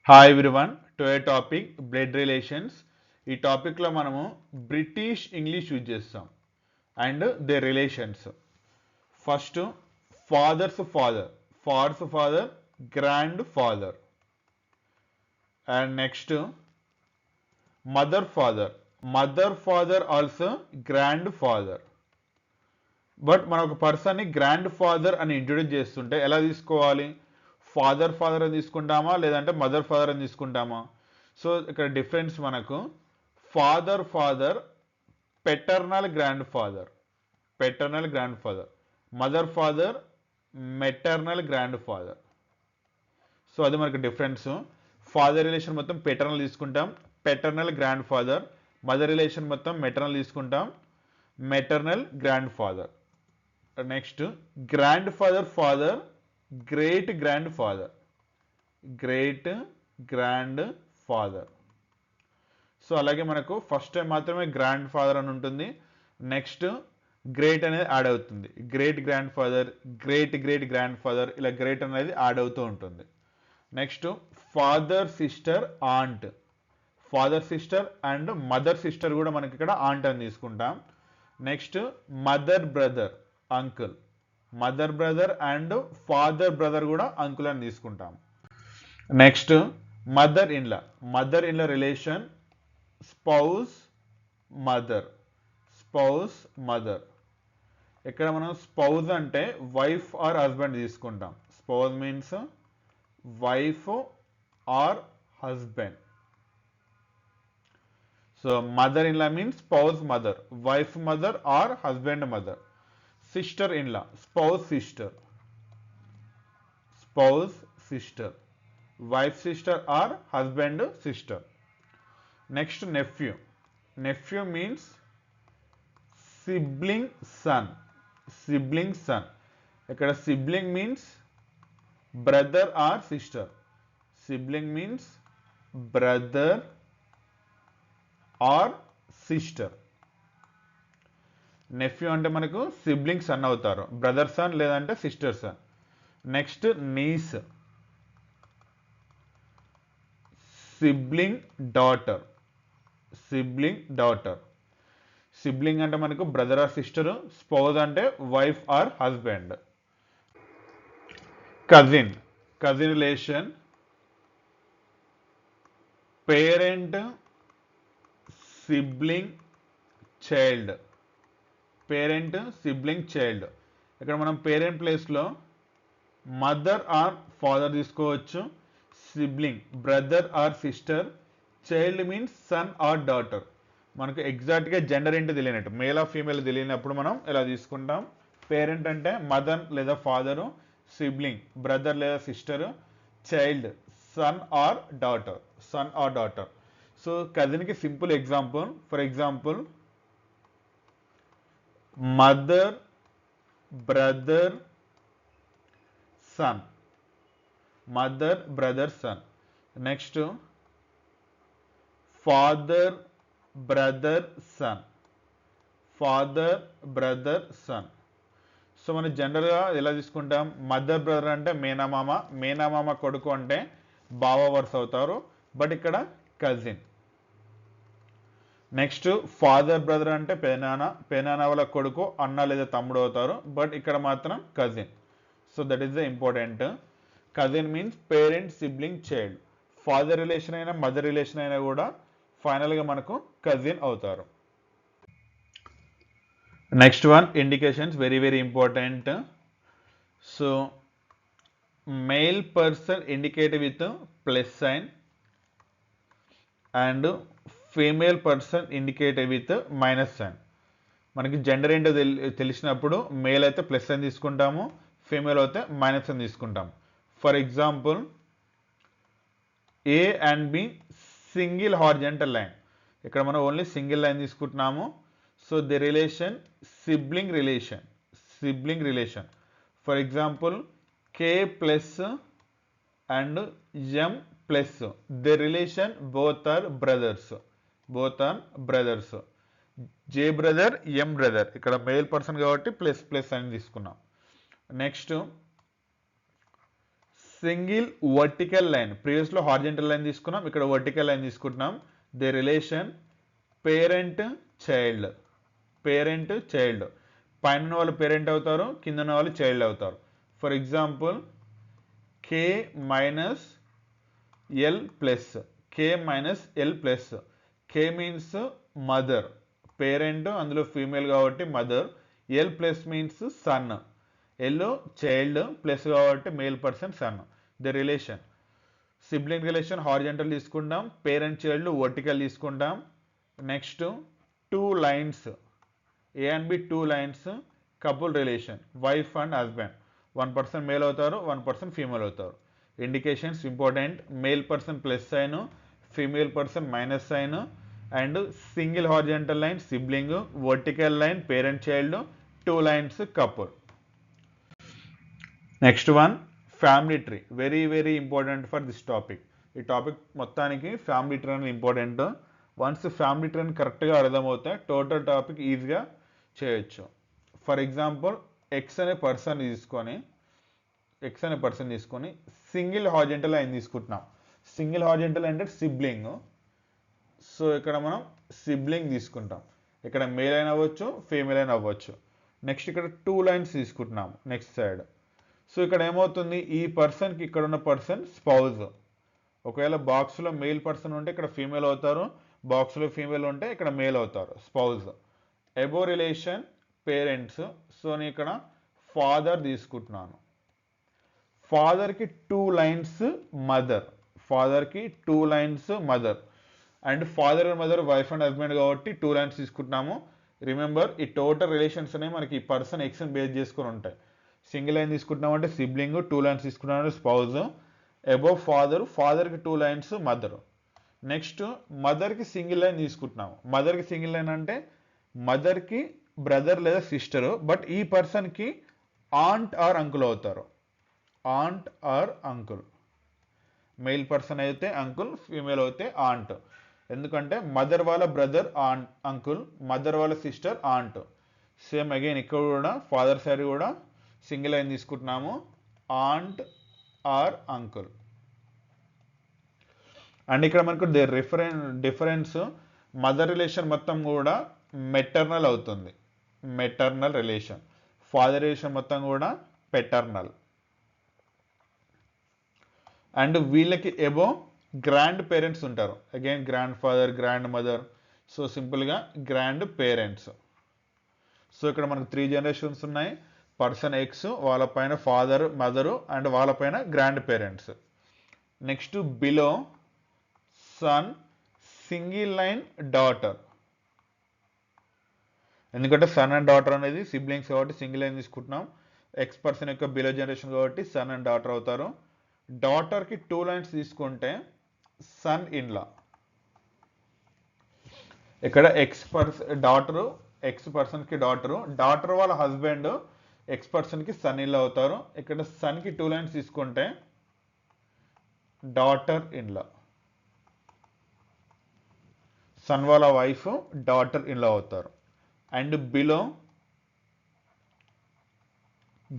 Hi everyone to a topic blood relations. ఈ టాపిక్లో మనము బ్రిటిష్ ఇంగ్లీష్ యూజ్ చేస్తాం and the relations. First father's father grand father. And next mother father also grand father. But మనం ఒక పర్సన్ని grand father అని introduce చేస్తుంటే ఎలా తీసుకోవాలి? ఫాదర్ అని తీసుకుంటామా లేదంటే మదర్ ఫాదర్ అని తీసుకుంటామా? సో ఇక్కడ డిఫరెన్స్ మనకు father paternal grand father, mother father maternal grand father. So అది మనకు డిఫరెన్స్. ఫాదర్ రిలేషన్ మొత్తం పెటర్నల్ తీసుకుంటాం, paternal grand father. Mother relation మొత్తం మెటర్నల్ తీసుకుంటాం, maternal grand father. Next grand father great grand father. So అలాగే మనకు first time మాత్రమే grand father అని ఉంటుంది, నెక్స్ట్ గ్రేట్ అనేది యాడ్ అవుతుంది. Great grand father, great grand father, ఇలా గ్రేట్ అనేది యాడ్ అవుతూ ఉంటుంది. Next father sister and mother sister కూడా మనకి ఇక్కడ ఆంట్ అని తీసుకుంటాం. Next mother brother uncle, and father brother కూడా అంకుల్ అని తీసుకుంటాం. Next mother in law relation spouse mother. ఇక్కడ మనం స్పౌస్ అంటే వైఫ్ ఆర్ హస్బెండ్ తీసుకుంటాం. Spouse means wife or husband. So mother in law means spouse mother, wife mother are husband mother. Sister in law spouse sister, wife sister are husband sister. Next nephew means sibling sun. ఇక్కడ sibling means brother or sister. Nephew అంటే మనకు sibling son అవుతారు, brother son లేదంటే sister son. Next niece, sibling daughter. Sibling అంటే మనకు brother or sister, spouse అంటే wife or husband. Cousin relation parent sibling child. ఇక్కడ మనం పేరెంట్ ప్లేస్లో మదర్ ఆర్ ఫాదర్ తీసుకోవచ్చు, sibling brother or sister, child means son or daughter. మనకు ఎగ్జాక్ట్గా gender ఏంటి తెలియనట్టు, మేల్ ఆర్ ఫీమేల్ తెలియనప్పుడు మనం ఎలా తీసుకుంటాం? పేరెంట్ అంటే మదర్ లేదా ఫాదరు, సిబ్లింగ్ బ్రదర్ లేదా sister, child son or daughter. So కజిన్కి simple example, for example mother brother son. Next father brother son. So మనం జనరల్గా ఎలా తీసుకుంటాం? మదర్ బ్రదర్ అంటే మేనమామ కొడుకు అంటే బావ వరుస అవుతారు, బట్ ఇక్కడ కజిన్. నెక్స్ట్ ఫాదర్ బ్రదర్ అంటే పెనాన్న వాళ్ళ కొడుకు అన్న లేదా తమ్ముడు అవుతారు, బట్ ఇక్కడ మాత్రం cousin. So that is the important. Cousin means parent sibling child. Father relation అయినా మదర్ రిలేషన్ అయినా కూడా ఫైనల్గా మనకు కజిన్ అవుతారు. Next one indications, very important. So male person indicate with plus sign and female person indicate with minus sign. మనకి gender ఏంటో తెలిసినప్పుడు male అయితే ప్లస్ అని తీసుకుంటాము, ఫీమేల్ అయితే మైనస్ అని తీసుకుంటాము. For example A and B single horizontal line. ఇక్కడ మనం ఓన్లీ సింగిల్ లైన్ తీసుకుంటున్నాము. So the relation sibling relation. For example K plus and M plus, the relation both are brothers. J brother M brother, ఇక్కడ male person కాబట్టి plus అని తీసుకున్నాం. Next single vertical line, ప్రీవియస్లో horizontal line తీసుకున్నాం, ఇక్కడ vertical line తీసుకుంటున్నాం. The relation parent child, parent child, పైన వాళ్ళు పేరెంట్ అవుతారు, కింద ఉన్న వాళ్ళు చైల్డ్ అవుతారు. For example K minus L plus, K minus L plus. K means mother, parent అందులో ఫీమేల్ కాబట్టి mother. L plus means son, L child, plus కాబట్టి male person son. The relation sibling relation horizontal తీసుకుంటాం, parent child vertical తీసుకుంటాం. Next two lines, A and B two lines, couple relation wife and husband. 1% male అవుతారు, 1% female అవుతారు. Indications important, male person plus sign, female person minus sign, and single horizontal line sibling, vertical line parent child, two lines couple. Next one family tree, very very important for this topic. ఈ topic మొత్తానికి family tree అనేది important. Once family tree అని కరెక్ట్గా అర్థమవుతే total topic ఈజీగా చేయొచ్చు. For example X అనే person తీసుకొని సింగిల్ హారిజంటల్ లైన్ తీసుకుంటున్నాం. సింగిల్ హారిజంటల్ అంటే సిబ్లింగ్. సో ఇక్కడ మనం సిబ్లింగ్ తీసుకుంటాం, ఇక్కడ మేల్ అయినా అవ్వచ్చు, ఫీమేల్ అయినా అవ్వచ్చు. నెక్స్ట్ ఇక్కడ టూ లైన్స్ తీసుకుంటున్నాం నెక్స్ట్ సైడ్. సో ఇక్కడ ఏమవుతుంది, ఈ పర్సన్కి ఇక్కడ ఉన్న పర్సన్ స్పౌజ్. ఒకవేళ బాక్స్లో మేల్ పర్సన్ ఉంటే ఇక్కడ ఫీమేల్ అవుతారు, బాక్స్లో ఫీమేల్ ఉంటే ఇక్కడ మేల్ అవుతారు, spouse. Above relation parents. So నేను ఇక్కడ ఫాదర్ తీసుకుంటున్నాను, ఫాదర్కి టూ లైన్స్ మదర్, ఫాదర్కి two lines mother. And father and mother wife and husband కాబట్టి టూ లైన్స్ తీసుకుంటున్నాము. రిమెంబర్ ఈ టోటల్ రిలేషన్స్ అనేవి మనకి ఈ పర్సన్ ఎక్స్ని బేస్ చేసుకుని ఉంటాయి. సింగిల్ లైన్ తీసుకుంటున్నామంటే సిబ్లింగ్, టూ లైన్స్ తీసుకుంటున్నామంటే స్పౌజ్. అబోవ్ ఫాదర్, ఫాదర్కి టూ లైన్స్ మదర్. నెక్స్ట్ మదర్కి సింగిల్ లైన్ తీసుకుంటున్నాము. మదర్కి సింగిల్ లైన్ అంటే మదర్కి బ్రదర్ లేదా సిస్టరు, బట్ ఈ పర్సన్కి ఆంట్ ఆర్ అంకుల్ అవుతారు, aunt or uncle. Male person అయితే అంకుల్, ఫీమేల్ అయితే ఆంట్. ఎందుకంటే మదర్ వాళ్ళ బ్రదర్ అంకుల్, మదర్ వాళ్ళ సిస్టర్ ఆంట్. సేమ్ అగైన్ ఇక్కడ కూడా ఫాదర్ సైడ్ కూడా సింగిల్ లైన్ తీసుకుంటున్నాము, ఆంట్ ఆర్ అంకుల్. అండ్ ఇక్కడ మనకు డిఫరెన్స్ మదర్ రిలేషన్ మొత్తం కూడా మెటర్నల్ అవుతుంది, మెటర్నల్ రిలేషన్. ఫాదర్ రిలేషన్ మొత్తం కూడా పెటర్నల్. అండ్ వీళ్ళకి ఎబో గ్రాండ్ పేరెంట్స్ ఉంటారు, again grand father, grand mother. So సింపుల్గా గ్రాండ్ పేరెంట్స్. సో ఇక్కడ మనకు 3 జనరేషన్స్ ఉన్నాయి. పర్సన్ ఎక్స్, వాళ్ళ పైన ఫాదర్ మదరు, అండ్ వాళ్ళ పైన grand parents. Next below son, single line daughter. ఎందుకంటే సన్ అండ్ డాటర్ అనేది సిబ్లింగ్స్ కాబట్టి సింగిల్ లైన్ తీసుకుంటున్నాం. ఎక్స్ పర్సన్ యొక్క బిలో జనరేషన్ కాబట్టి సన్ అండ్ డాటర్ అవుతారు. డాటర్కి టూ లైన్స్ తీసుకుంటే సన్ ఇన్ లా. ఇక్కడ ఎక్స్ పర్సన్కి డాటరు, డాటర్ వాళ్ళ హస్బెండ్ ఎక్స్ పర్సన్కి సన్ ఇన్ లా అవుతారు. ఇక్కడ సన్కి టూ లైన్స్ తీసుకుంటే డాటర్ ఇన్ లా, సన్ వాళ్ళ వైఫ్ డాటర్ ఇన్ లా అవుతారు. And below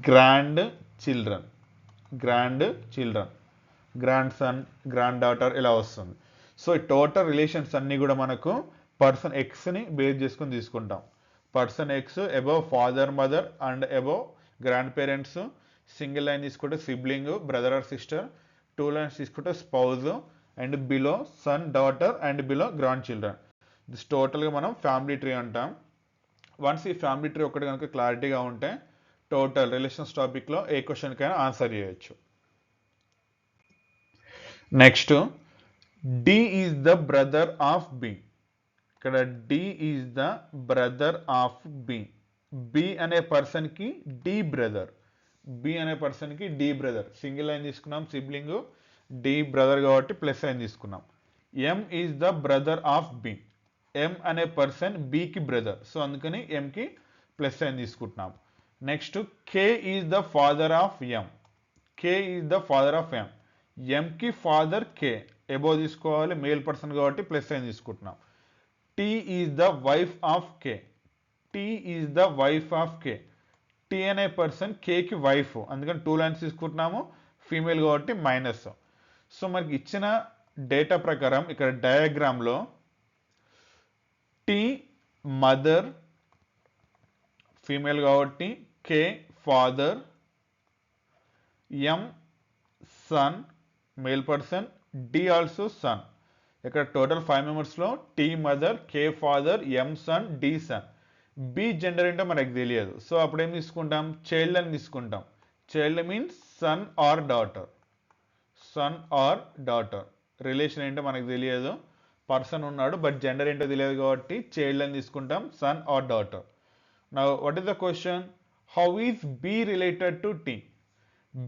grand children, grand son, grand daughter ఇలా వస్తుంది. సో ఈ టోటల్ రిలేషన్స్ అన్నీ కూడా మనకు పర్సన్ ఎక్స్ని బేస్ చేసుకొని తీసుకుంటాం. Person X above father mother and above grand parents. Single line తీసుకుంటే sibling, brother or sister. Two lines తీసుకుంటే spouse. And below son, daughter, and below grand children. This టోటల్గా మనం ఫ్యామిలీ ట్రీ అంటాం. Once ఈ family tree ఒకటి కనుక క్లారిటీగా ఉంటే టోటల్ రిలేషన్స్ టాపిక్లో ఏ క్వశ్చన్కైనా ఆన్సర్ చేయొచ్చు. Next D is the brother of B. ఇక్కడ D is the brother of B. B అనే పర్సన్కి డి బ్రదర్, బి అనే person D brother. Single line తీసుకున్నాం, సిబ్లింగ్, డి బ్రదర్ కాబట్టి ప్లస్ లైన్ తీసుకున్నాం. M is the brother of B. M అనే person బికి brother, so అందుకని ఎంకి plus line తీసుకుంటున్నాం. Next K is the father of M. K is the father of M. ఎంకి father K, above తీసుకోవాలి, male person కాబట్టి plus sign తీసుకుంటున్నాం. T is the wife of K. T is the wife of K. Tea అనే person కేకి wife, అందుకని two lines తీసుకుంటున్నాము. Female కాబట్టి minus. So మనకి ఇచ్చిన డేటా ప్రకారం ఇక్కడ డయాగ్రామ్లో టీ మదర్ ఫీమేల్ కాబట్టి, K father, M son male person, D also son. ఇక్కడ టోటల్ 5 మెంబర్స్లో T mother, K father, M son, D son. B gender ఏంటో మనకు తెలియదు. సో అప్పుడు ఏం తీసుకుంటాం, చైల్డ్ అని తీసుకుంటాం. Child means son or daughter. Son or daughter. Relation ఏంటో మనకు తెలియదు, పర్సన్ ఉన్నాడు బట్ జెండర్ ఏంటో తెలియదు కాబట్టి చైల్డ్ అని తీసుకుంటాం, son or daughter. Now what is the question, how is B related to T?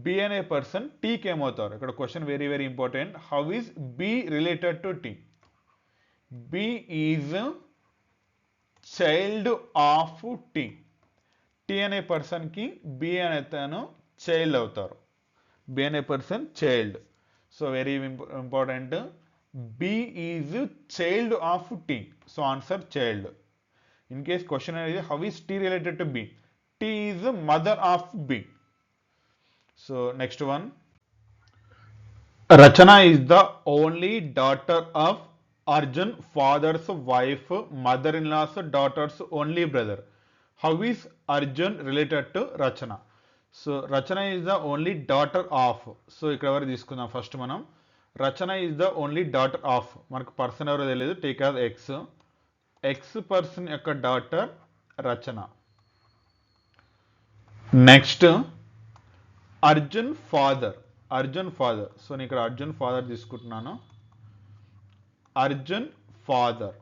B అనే పర్సన్ టీకి ఏమవుతారు? ఇక్కడ question very very important. How is B related to T? B is child of T. T అనే పర్సన్కి B అనే తను child అవుతారు. B అనే person child. So very important, B is child of T. So answer child. In case question అనేది how is T related to B? T is mother of B. So next one, Rachana is the only daughter of Arjun father's wife mother in law's daughter's only brother. How is Arjun related to Rachana? So Rachana is the only daughter of. So ఇక్కడ వరకు తీసుకుందాం. First మనం Rachana is the only daughter of, మనకు person ఎవరో తెలియదు, take as X. X person యొక్క daughter Rachana. Next Arjun father. Arjun father. So నేను ఇక్కడ అర్జున్ ఫాదర్ తీసుకుంటున్నాను. Arjun father.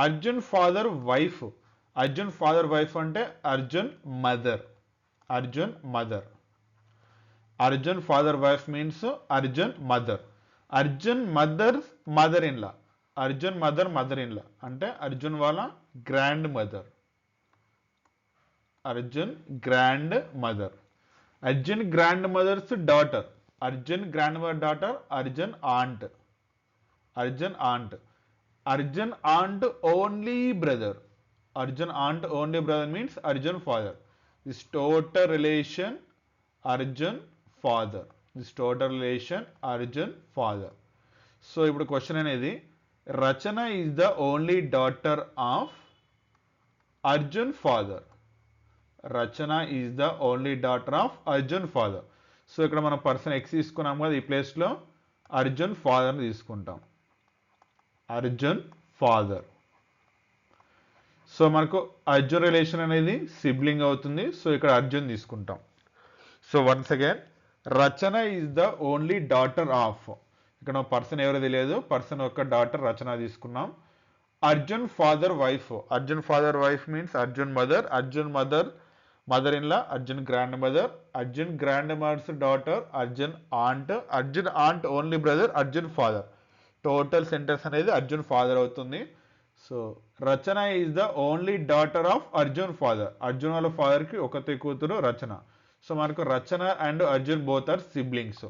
Arjun father wife. Arjun father wife అంటే Arjun mother. Arjun mother. Arjun father wife means Arjun mother. Arjun mother mother in law. Arjun mother mother in law అంటే అర్జున్ వాళ్ళ grand mother. Arjun grand mother. Arjun grand mothers daughter. Arjun grand mother daughter Arjun aunt. Arjun aunt. Arjun aunt only brother. Arjun aunt only brother means Arjun father. This total relation Arjun father. This total relation Arjun father. So ఇప్పుడు question అనేది రచన is the only daughter of Arjun father. Rachana is the only daughter of Arjun father. So ఇక్కడ మనం person X తీసుకున్నాం కదా, ఈ ప్లేస్లో Arjun father తీసుకుంటాం. Arjun father. So మనకు అర్జున్ రిలేషన్ అనేది సిబ్లింగ్ అవుతుంది. సో ఇక్కడ అర్జున్ తీసుకుంటాం. So once again Rachana is the only daughter of. ఇక్కడ పర్సన్ ఎవరో తెలియదు, పర్సన్ యొక్క డాటర్ రచన తీసుకున్నాం. Arjun father wife. Arjun father wife means Arjun mother. Arjun mother mother in law Arjun grand mother. Arjun grand mothers daughter Arjun aunt. Arjun aunt only brother Arjun father. Total sentence అనేది Arjun father అవుతుంది. So Rachana is the only daughter of Arjun father. Arjun వాళ్ళ ఫాదర్కి ఒకతే కూతురు Rachana. So మనకు Rachana and Arjun both are siblings.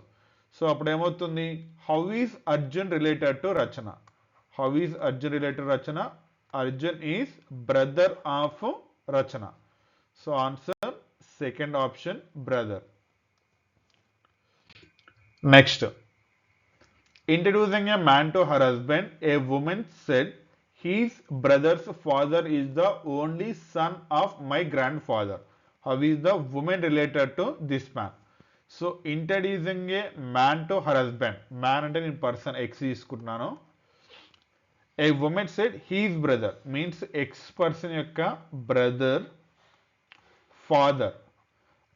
So అప్పుడు ఏమవుతుంది, how is Arjun related to Rachana? How is Arjun related Rachana? Arjun is brother of Rachana. So answer second option brother. Next, introducing a man to her husband, a woman said, his brother's father is the only son of my grandfather. How is the woman related to this man? So introducing a man to her husband. Man అంటే నేను person X తీసుకుంటున్నాను. A woman said his brother means X person యొక్క brother father.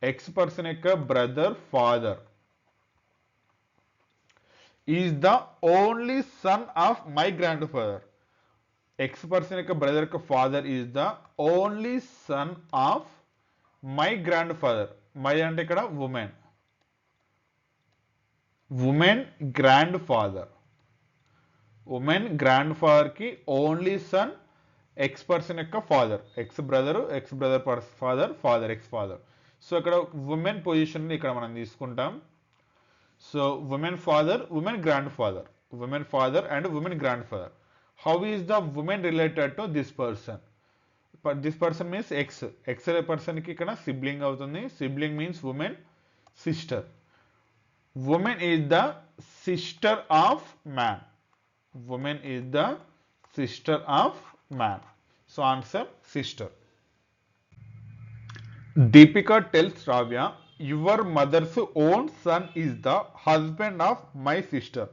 X person యొక్క brother father is the only son of my grand father. X person యొక్క brother యొక్క father is the only son of my grand father. My అంటే ఇక్కడ women. Women grand father. Women grand ఫాదర్కి only sun X person యొక్క father. X brother father, father X father. So ఇక్కడ women position ఇక్కడ మనం తీసుకుంటాం. So women father, women grand father. Women father and women grand father. How is the woman related to this person? But this person means X. X person కి ఇక్కడ sibling అవుతుంది. Sibling means women. sister. Woman is the sister of man. Woman is the sister of man. So answer sister. Deepika tells Shravya, your mother's own son is the husband of my sister.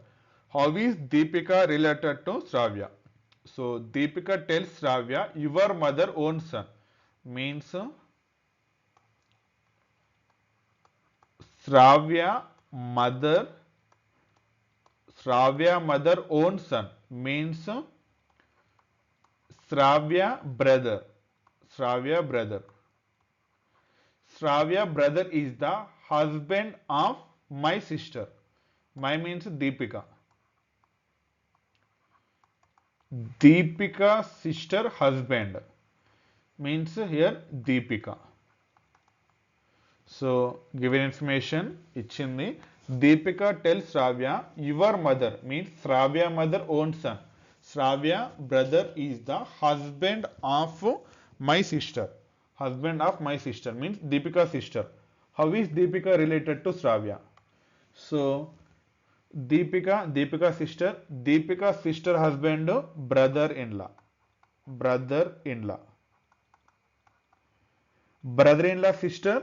How is Deepika related to Shravya? So Deepika tells Shravya, your mother own son means Shravya mother own son means Shravya brother. Shravya brother. Shravya brother is the husband of my sister. My means Deepika. Deepika sister husband means here Deepika. So given information ichindi. Deepika tells Shravya, your mother means Shravya mother own son. Shravya brother is the husband of my sister. Husband of my sister means Deepika sister. How is Deepika related to Shravya? So Deepika sister husband brother-in-law. Brother-in-law. Brother-in-law sister,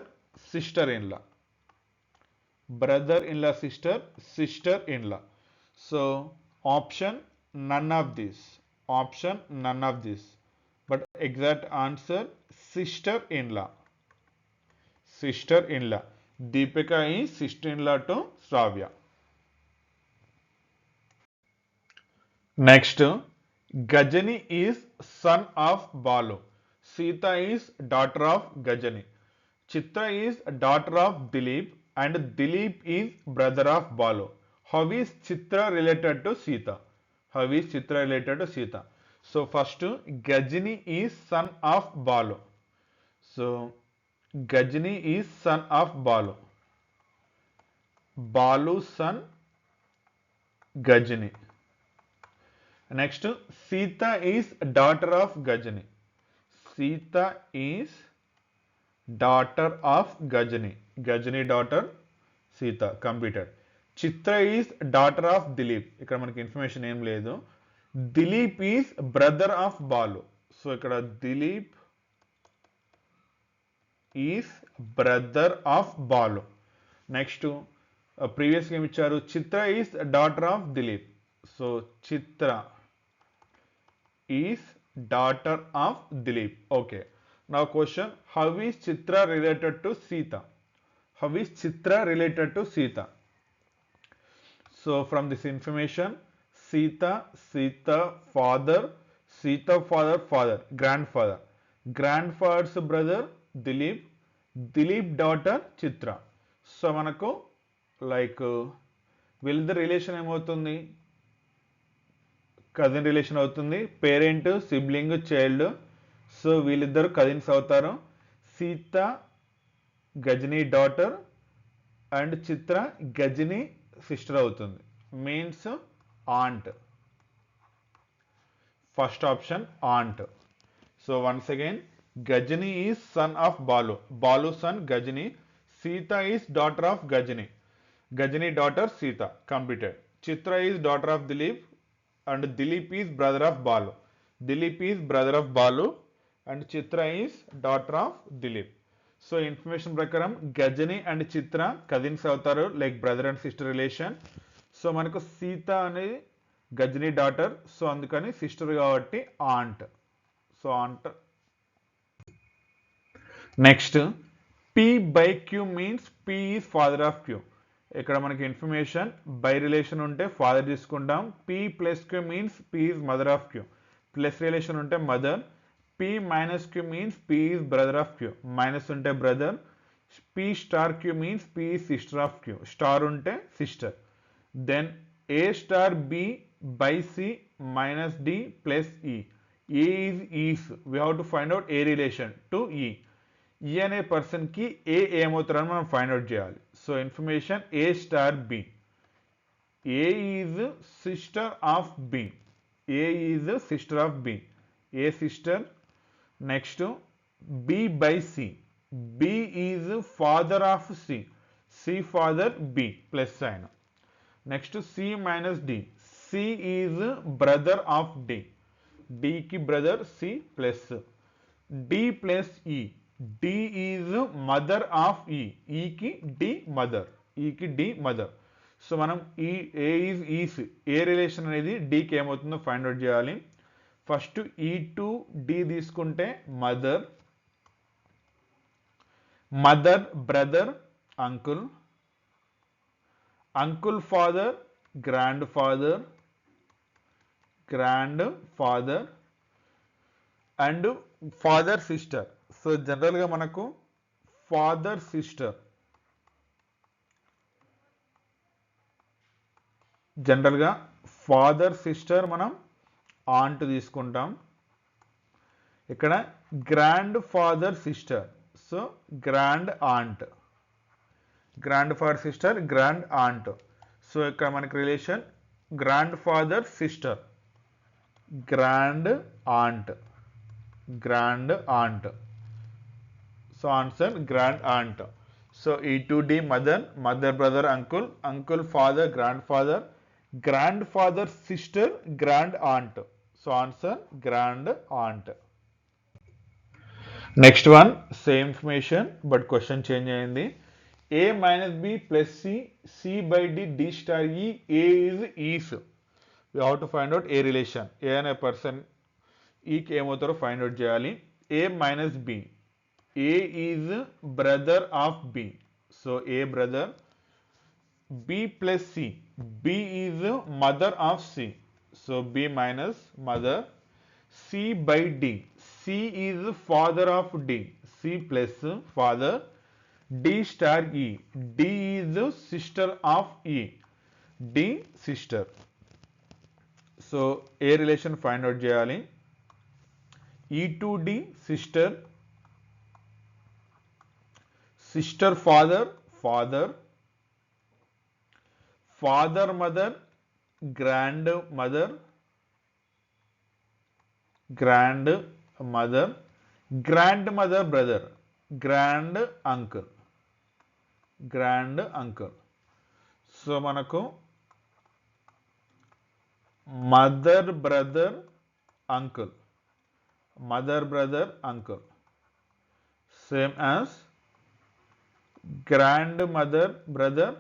sister-in-law. Brother-in-law sister, sister-in-law. So option none of this. Option none of this. But exact answer sister-in-law. Sister-in-law. Deepika is sister-in-law to Shravya. Next, Gajani is son of Balu. Sita is daughter of Gajani. Chitra is daughter of Dilip and Dilip is brother of Balu. How is Chitra related to Sita? How is Chitra related to Sita? So first, Gajani is son of Balu. So Gajani is son of Balu. Balu's son Gajani. Next, Sita is daughter of Gajani. Sita is daughter of Gajani. Gajani daughter Sita. Completed. Chitra is daughter of Dilip. ఇక్కడ మనకి information ఏం లేదు. Dilip is brother of Balu. So ఇక్కడ Dilip is brother of Balu. Next, previous game ఇచ్చారు. Chitra is daughter of Dilip. So Chitra is daughter of Dilip. Okay. Now question, how is Chitra related to Sita? How is Chitra related to Sita? So from this information, Sita father, grandfather. Grandfather's brother Dilip daughter Chitra. So మనకు like వీళ్ళిద్దరు relation ఏమవుతుంది? Cousin relation అవుతుంది. Parent sibling child. So వీళ్ళిద్దరు cousins అవుతారు. Sita Gajani daughter and Chitra Gajani sister అవుతుంది. Means aunt. First option aunt. So once again Gajani is son of Balu. Balu son Gajani. Sita is daughter of Gajani. Gajani daughter Sita. Completed. Chitra is daughter of Dilip and Dilip is brother of Balu. Dilip is brother of Balu and Chitra is daughter of Dilip. So information ప్రకారం Gajani and Chitra cousins అవుతారు, like brother and sister relation. So మనకు సీత అనేది Gajani daughter, so అందుకని sister కాబట్టి aunt. So aunt. Next, P by Q means P is father of Q. ఇక్కడ మనకి information by relation ఉంటే father తీసుకుంటాం. P plus Q means P is mother of Q. Plus relation ఉంటే mother. P minus Q means P is brother of Q. Minus ఉంటే brother. P star Q means P is sister of Q. Star ఉంటే sister. Then A star B by C minus D plus E. A is E's. We have to find out A relation to E. ఈ అనే person కి A ఏమవుతారని మనం find out చేయాలి. So information A star B. A is sister of B. A is sister of B. A sister. Next B by C. B is father of C. C father B plus sign. Next C minus D. C is brother of D. D ki brother C plus D plus E. D is mother of E. E ki D mother. E ki D mother. So మనం ఈ A is is A relation అనేది డీకి ఏమవుతుందో find out చేయాలి. First E to D తీసుకుంటే mother, mother brother uncle, uncle father grand father, grand father and father sister. So జనరల్గా మనకు father sister, జనరల్గా ఫాదర్ సిస్టర్ మనం ఆంట్ తీసుకుంటాం. ఇక్కడ grand father sister, so grand aunt, grand father sister grand aunt. So ఇక్కడ మనకి relation grand father sister, grand aunt, grand aunt. So answer grand aunt. So E to D mother, mother brother uncle, uncle father grand father, grand father sister grand aunt. So answer grand aunt. Next one same information but question change అయింది. A minus B plus C, C by D, D star E, A is E's. We have to find out A relation. A అనే person ఈకి ఏమవుతారో find out చేయాలి. A minus B, A is brother of B, so A brother. B plus C, B is mother of C, so B minus mother. C by D, C is father of D, C plus father. D star E, D is sister of E, D sister. So A relation find out cheyali. E to D sister, sister father, father, father mother, grandmother, grandmother, grandmother brother, grand uncle, grand uncle. So మనకు mother brother uncle, mother brother uncle same as grand mother brother,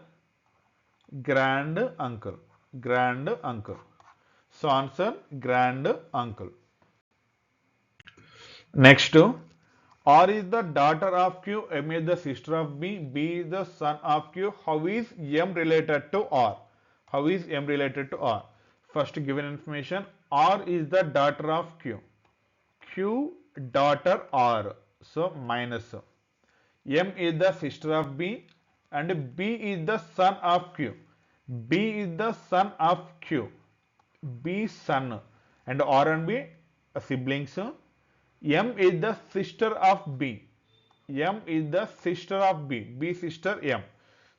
grand uncle, grand uncle. So answer grand uncle. Next, R is the daughter of Q, M is the sister of B, B is the son of Q. How is M related to R? How is M related to R? First given information, R is the daughter of Q, Q daughter R, so minus. M is the sister of B and B is the son of Q. B is the son of Q, B son, and R and B siblings. M is the sister of B, M is the sister of B, B sister M.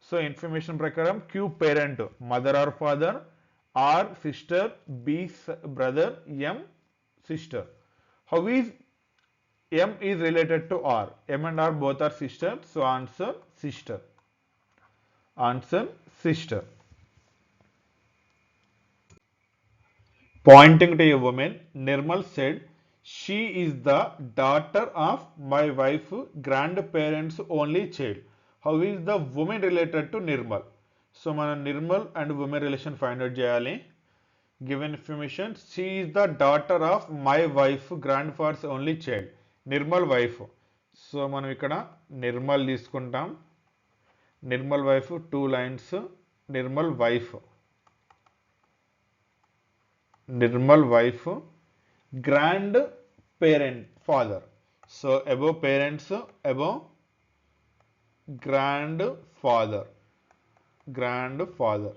So information prakaram Q parent mother or father, R sister, B brother, M sister. How is M is related to R? M and R both are sisters, so answer sister. Answer sister. Pointing to a woman, Nirmal said, she is the daughter of my wife, grandparents only child. How is the woman related to Nirmal? So మన Nirmal and woman relation find out చేయాలి. Given information, she is the daughter of my wife, grandfather's only child. Nirmal wife. So మనం ఇక్కడ Nirmal తీసుకుంటాం. Nirmal wife, 2 lines. Nirmal wife, Nirmal wife, grand parent father. So above parents, above grandfather, grandfather.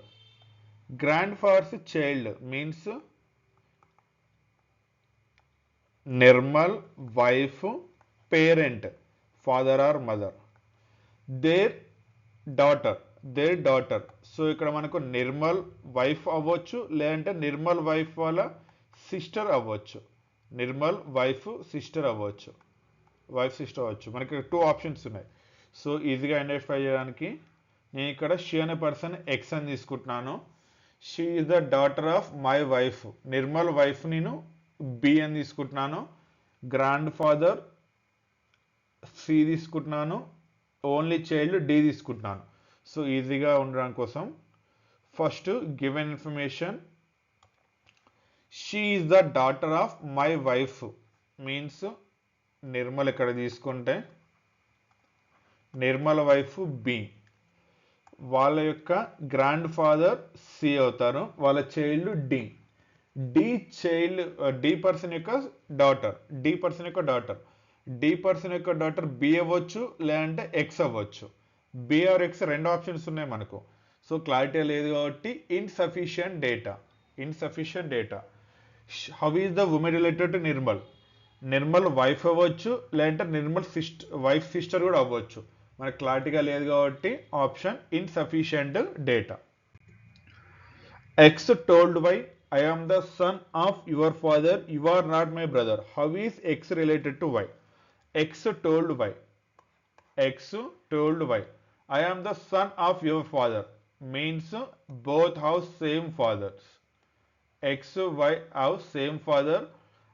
Grandfather's child means Nirmal wife, parent, father or mother. Their daughter, their daughter. So ఇక్కడ మనకు Nirmal wife అవ్వచ్చు, లేదంటే Nirmal wife వాళ్ళ sister అవ్వచ్చు. Nirmal wife sister అవ్వచ్చు, wife sister అవ్వచ్చు. మనకి 2 options ఉన్నాయి. సో ఈజీగా ఐడెంటిఫై చేయడానికి నేను ఇక్కడ షీ అనే పర్సన్ ఎక్స్ అని తీసుకుంటున్నాను. She is the daughter of my wife, Nirmal wife నేను బి అని తీసుకుంటున్నాను. గ్రాండ్ ఫాదర్ సి తీసుకుంటున్నాను. ఓన్లీ చైల్డ్ డి తీసుకుంటున్నాను. సో ఈజీగా ఉండడం కోసం first given information she is the daughter of my wife means Nirmal ఇక్కడ తీసుకుంటే నిర్మల్ వైఫ్ బి, వాళ్ళ యొక్క గ్రాండ్ ఫాదర్ సి అవుతారు, వాళ్ళ చైల్డ్ డి. డి పర్సన్ యొక్క డాటర్, డి పర్సన్ యొక్క డాటర్ బి అవ్వచ్చు లేదంటే ఎక్స్ అవ్వచ్చు. బి ఆర్ ఎక్స్ రెండు ఆప్షన్స్ ఉన్నాయి మనకు. సో క్లారిటీ లేదు కాబట్టి insufficient data. How is the women related to Nirmal? Nirmal wife అవ్వచ్చు లేదంటే నిర్మల్ వైఫ్ సిస్టర్ కూడా అవ్వచ్చు. మనకు క్లారిటీగా లేదు కాబట్టి option insufficient data. X told Y I am the son of your father, you are not my brother. How is X related to Y? X told Y I am the son of your father means both have same fathers. X, Y have same father.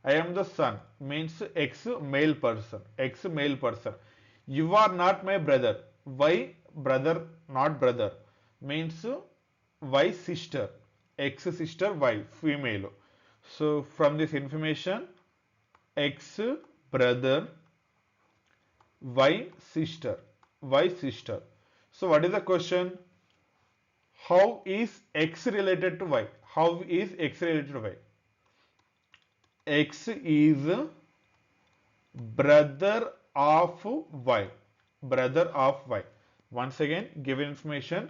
I am the son means X male person. You are not my brother. Y brother not brother means Y sister. X sister, Y female. So from this information X brother, Y sister. So what is the question? How is X related to Y? X is brother of Y. Once again, given information,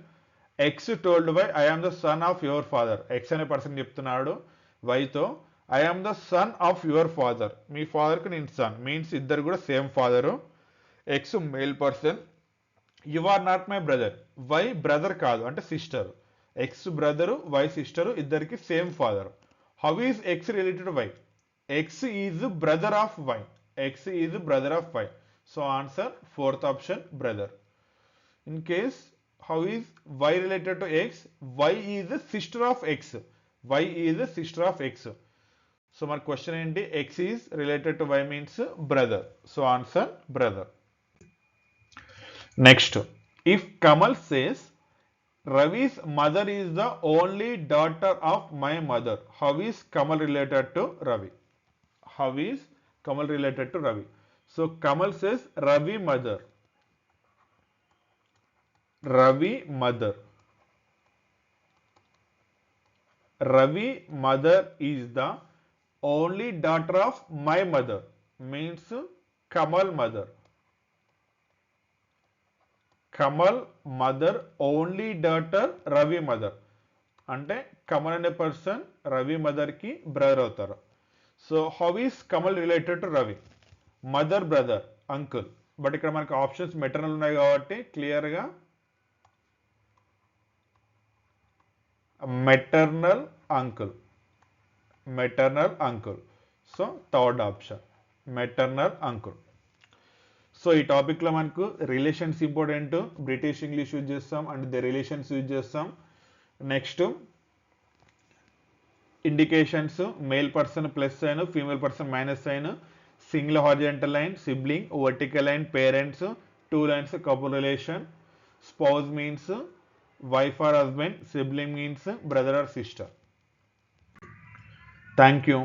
X told Y, I am the son of your father. X అనే person చెప్తున్నాడు Y తో, I am the son of your father. మీ father కు నేను son. Means ఇద్దరు కూడా same father. X male person. You are not my brother. Y brother కాదు అంటే sister. X brother, Y sister, ఇద్దరికి same father. How is X related Y? X is brother of Y. So answer fourth option brother. In case how is Y related to X? Y is sister of X. So మన question ఏంటి? X is related to why means brother. So answer brother. Next, if Kamal says Ravi's mother is the only daughter of my mother, how is Kamal related to Ravi? So Kamal says Ravi mother is the only daughter of my mother means Kamal mother. Kamal mother only daughter Ravi mother అంటే కమల్ అనే person Ravi mother కి brother అవుతారు. So how is Kamal related to Ravi? Mother brother uncle. But ఇక్కడ మనకు options maternal ఉన్నాయి కాబట్టి clear గా maternal uncle. So third option maternal uncle. So ఈ టాపిక్లో మనకు relations important, British English use చేస్తాం అండ్ ద రిలేషన్స్ యూజ్ చేస్తాం. Next indications, male person plus sign, female person minus sign, single horizontal line, sibling, vertical line, parents, 2 lines couple relation, spouse means wife or husband, sibling means brother or sister. Thank you.